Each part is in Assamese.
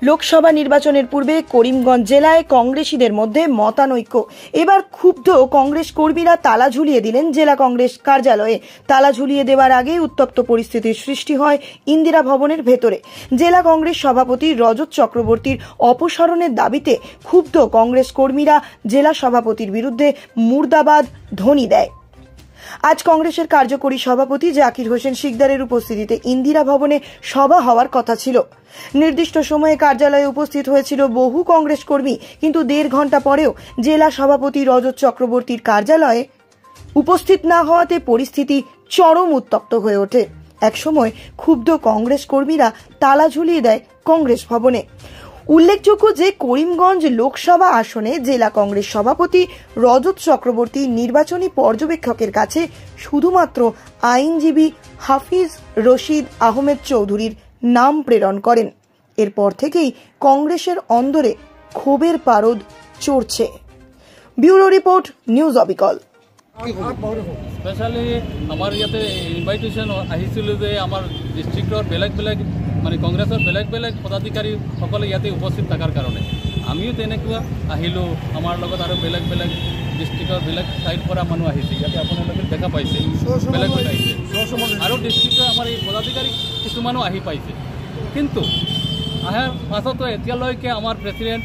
লোকসভা নির্বাচনের পূর্বে করিমগঞ্জ জেলায় কংগ্রেসীদের মধ্যে মতানৈক্য। এবার ক্ষুব্ধ কংগ্রেস কর্মীরা তালা ঝুলিয়ে দিলেন জেলা কংগ্রেস কার্যালয়ে। তালা ঝুলিয়ে দেওয়ার আগে উত্তপ্ত পরিস্থিতির সৃষ্টি হয় ইন্দিরা ভবনের ভেতরে। জেলা কংগ্রেস সভাপতি রজত চক্রবর্তীর অপসারণের দাবিতে ক্ষুব্ধ কংগ্রেস কর্মীরা জেলা সভাপতির বিরুদ্ধে মুর্দাবাদ ধ্বনি দেয়। আজ কংগ্রেসের কার্যকরী সভাপতি জাকির হোসেন শিকদারের উপস্থিতিতে ইন্দিরা ভবনে সভা হওয়ার কথা ছিল। নির্দিষ্ট সময়ে কার্যালয়ে উপস্থিত হয়েছিল বহু কংগ্রেস কর্মী, কিন্তু 1.5 ঘন্টা পরেও জেলা সভাপতি রজত চক্রবর্তীর কার্যালয়ে উপস্থিত না হওয়াতে পরিস্থিতি চরম উত্তপ্ত হয়ে ওঠে। একসময় ক্ষুব্ধ কংগ্রেস কর্মীরা তালা ঝুলিয়ে দেয় কংগ্রেস ভবনে। উল্লেখযোগ্য যে করিমগঞ্জ লোকসভা আসনে জেলা কংগ্রেস সভাপতি রজত চক্রবর্তী নির্বাচনী পর্যবেক্ষকের কাছে শুধুমাত্র আইনজীবী হাফিজ রশিদ আহমেদ চৌধুরীর নাম প্রেরণ করেন। এরপর থেকেই কংগ্রেসের অন্দরে ক্ষোভের পারদ চড়ছে। ব্যুরো রিপোর্ট, নিউজ অবিকল। স্পেশালি আমার ইয়াতে ইনভাইটেশ্যন আহিছিল যে আমাৰ ডিষ্ট্ৰিক্টৰ বেলেগ বেলেগ মানে কংগ্ৰেছৰ বেলেগ বেলেগ পদাধিকাৰীসকলে ইয়াতে উপস্থিত থকাৰ কাৰণে আমিও তেনেকুৱা আহিলোঁ। আমাৰ লগত আৰু বেলেগ বেলেগ ডিষ্ট্ৰিক্টৰ বেলেগ ঠাইৰ পৰা মানুহ আহিছে। ইয়াতে আপোনালোকে দেখা পাইছে বেলেগ বেলেগ আহিছে আৰু ডিষ্ট্ৰিক্টৰ আমাৰ এই পদাধিকাৰী কিছুমানো আহি পাইছে। কিন্তু অহাৰ পাছতো এতিয়ালৈকে আমাৰ প্ৰেচিডেণ্ট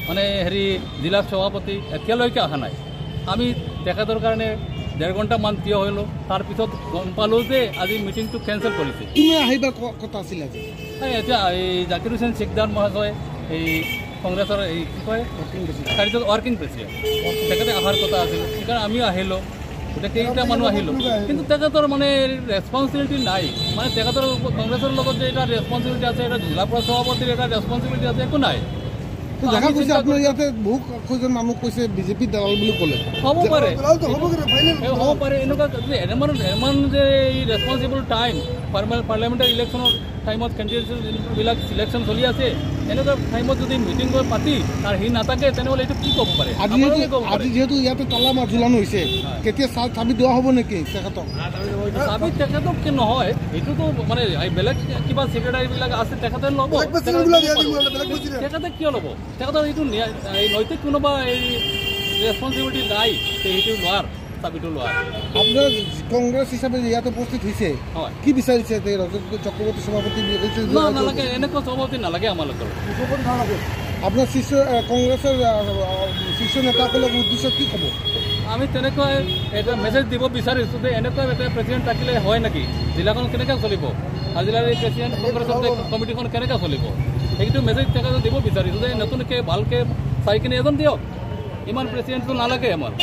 মানে জিলা সভাপতি এতিয়ালৈকে অহা নাই। আমি তেখেতৰ কাৰণে 1.5 ঘণ্টা মান থিয় হলো। তাৰপিছত গম পালোঁ যে আজি মিটিংটো কেঞ্চেল কৰিছে। এতিয়া এই জাকিৰ হোসেন শিকদাৰ মহাশয় এই কংগ্ৰেছৰ এই কি কয় ৱৰ্কিং প্ৰেচিডেণ্ট, তেখেতে অহাৰ কথা আছিল। সেইকাৰণে আমিও আহিলোঁ, গোটেইকেইটা মানুহ আহিলোঁ। কিন্তু তেখেতৰ মানে ৰেছপনচিবিলিটি নাই। মানে তেখেতৰ কংগ্ৰেছৰ লগত যে এটা ৰেছপনচিবিলিটি আছে, এটা জিলা সভাপতিৰ এটা ৰেছপনচিবিলিটি আছে, একো নাই। দেখা গৈছে আপোনাৰ ইয়াতে বহু কেইজন মানুহ কৈছে বিজেপি দল বুলি ক'লে। হ'ব পাৰে এনেকুৱা এমান যে এই ৰেছপনচিবল টাইম পাৰ্লিয়ামেণ্টাৰী ইলেকশ্যনৰ টাইমত কেণ্ডিডেটবিলাক চিলেকশ্যন চলি আছে, এনেকুৱা টাইমত যদি মিটিং পাতি আৰু সি নাথাকে তেনেহ'লে এইটো কি ক'ব পাৰে? আজি যিহেতু ইয়াতে তালা ঝুলানো হৈছে, কেতিয়া চাবি দিয়া হ'ব নেকি তেখেতক? চাবি তেখেতক কি নহয়, এইটোতো মানে বেলেগ কিবা ছেক্ৰেটাৰীবিলাক আছে, তেখেতে ল'ব। তেখেতে কিয় ল'ব? তেখেতৰ এইটো নৈতিক কোনোবা এই ৰেছপনচিবিলিটি নাই সেইটো লোৱাৰ, চাবিটো লোৱাৰ। আপোনাৰ কংগ্ৰেছ হিচাপে ইয়াতে উপস্থিত হৈছে, কি বিচাৰিছে? ৰজত চক্ৰৱৰ্তী সভাপতি নালাগে, এনেকুৱা সভাপতি নালাগে আমালোকৰ। আপোনাৰ শীৰ্ষ কংগ্ৰেছৰ শীৰ্ষ নেতাসকলক উদ্দেশ্য কি ক'ব? আমি তেনেকুৱা এটা মেছেজ দিব বিচাৰিছোঁ যে এনেকুৱা এটা প্ৰেচিডেণ্ট থাকিলে হয় নেকি? জিলাখন কেনেকৈ চলিব আৰু জিলাৰ এই প্ৰেচিডেণ্ট কংগ্ৰেছৰ কমিটিখন কেনেকৈ চলিব? সেইটো মেছেজ তেখেতে দিব বিচাৰিছোঁ যে নতুনকৈ ভালকৈ চাই কিনে এজন দিয়ক। ইমান প্ৰেচিডেণ্টটো নালাগে। আমাৰ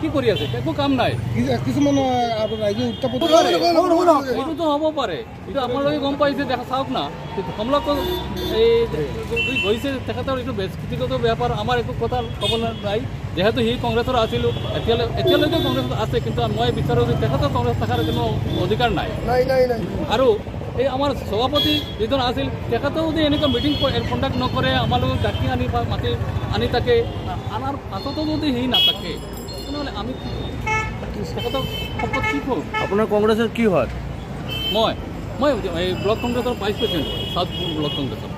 কি কৰি আছে? একো কাম নাই। কিছুমান ৰাইজে উত্তাপত এইটোতো হ'ব পাৰে, এইটো আপোনালোকে গম পাইছে, দেখা চাওক না। কমলাক এই গৈছে, তেখেতৰ এইটো ব্যক্তিগত ব্যাপাৰ, আমাৰ একো কথা ক'ব নাই। যিহেতু সি কংগ্ৰেছৰ আছিলোঁ, এতিয়ালৈকে কংগ্ৰেছত আছে, কিন্তু মই বিচাৰোঁ যে তেখেতৰ কংগ্ৰেছ থকাৰ কোনো অধিকাৰ নাই। আৰু এই আমাৰ সভাপতি যিজন আছিল, তেখেতেও যদি এনেকুৱা মিটিং কণ্ডাক্ট নকৰে, আমালোকক ডাকি আনি বা মাতি আনি থাকে, আনাৰ পাছতো যদি সি নাথাকে তেনেহ'লে আমি তেখেতক শপত কি কৰোঁ? আপোনাৰ কংগ্ৰেছৰ কি হয়? মই এই ব্লক কংগ্ৰেছৰ ভাইচ প্ৰেচিডেণ্ট, চাউথ ব্লক কংগ্ৰেছৰ।